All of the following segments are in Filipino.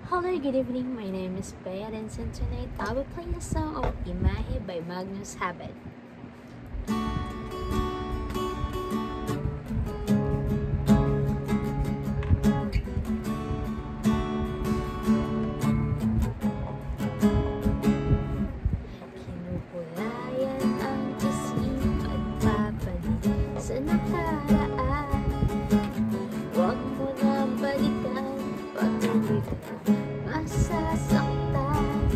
Hello, good evening. My name is Bea, and tonight I will play a song of Imahe by Magnus Habet. Kinupulayan ang isip at papalit sa nakaraan. Huwag mo na balikan, patuloy ka masasaktan.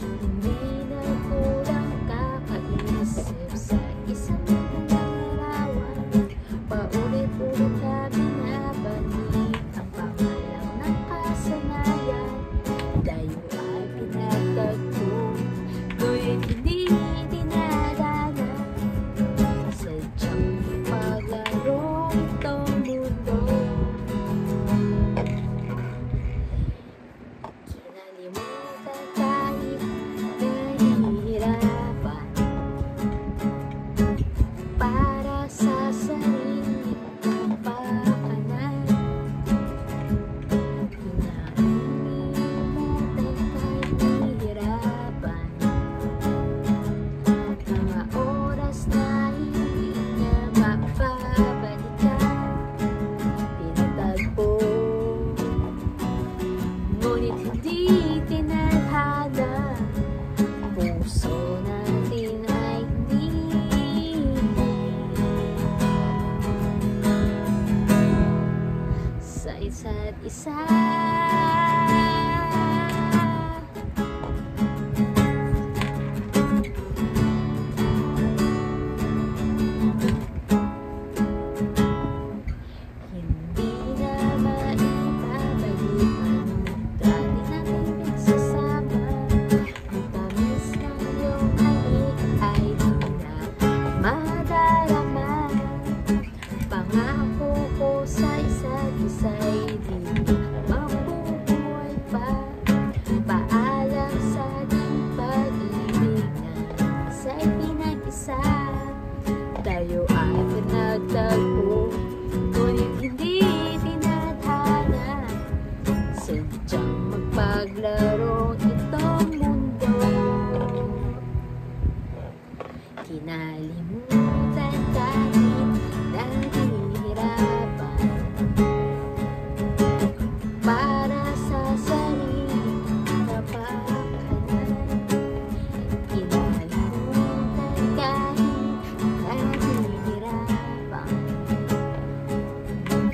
Hindi na kulang kakaisip sa isang magandang larawan. Paulit-ulit na binabalik ang pangalang ng kasanayan. Tayo ay pinagtagpo, ngunit hindi dinadana. Sadyang paglaro itong mundo. Kinalimutan kahit nahihirapan para sa sariling kapakanan. Kinalimutan kahit nahihirapan mga oras na hindi na mapabalikan. Pinatagpo, ngunit hindi tinadhana. Puso natin ay hindi sa isa't isa. Hindi na maipabalikan dati natin nagsasama. Ang tamis ng iyong halik ay di na madarama. Pangako ko sa isa't isa'y di mabubuhay pa. Paalam sa ating pag-ibig na isa'y pinag-isa. Tayo ay pinagtagpo, ngunit hindi tinadhana. Sadyang magpaglaro itong mundo. Kinalimutan kahit nahihirapan para sa sariling kapakanan. Kinalimutan kahit nahihirapan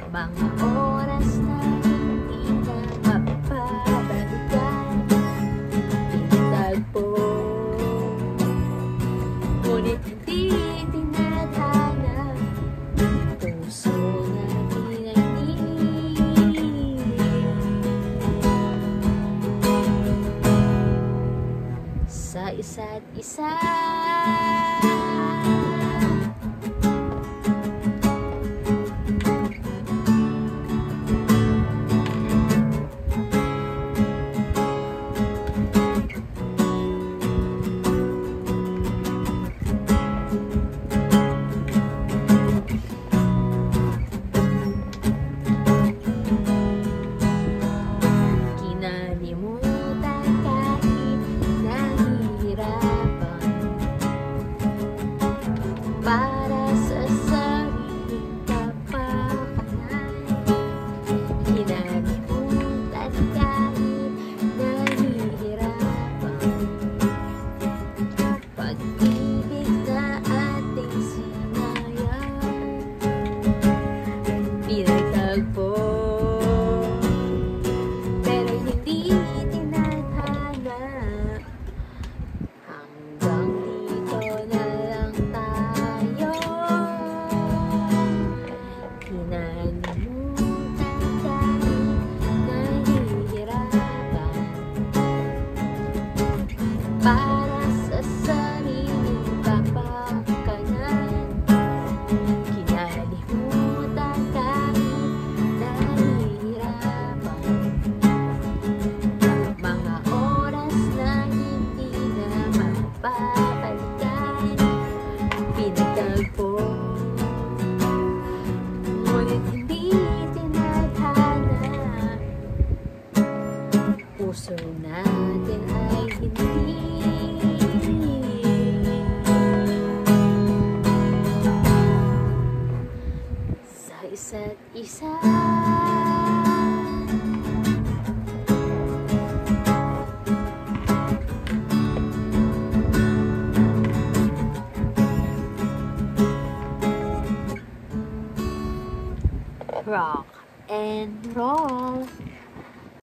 mga oras na hindi na mapabalikan. Pinatagpo, ngunit hindi tinadhana. Puso natin ay hindi sa isa't isa. Kinalimutan kahit nahihirapan para sa sariling kapakanan. Kinalimutan kahit nahihirapan pag-ibig na ating sinayang. Pinagtagpo, pero hindi tinadhana. Hanggang dito na lang tayo. Kinalimutan kahit nahihirapan para sa sariling kapakanan. Kinalimutan kahit nahihirapan mga oras na hindi na mapabalikan. Pinagtagpo, ngunit hindi tinadhana. puso natin ay hindi sa isa't isa. Rock and roll.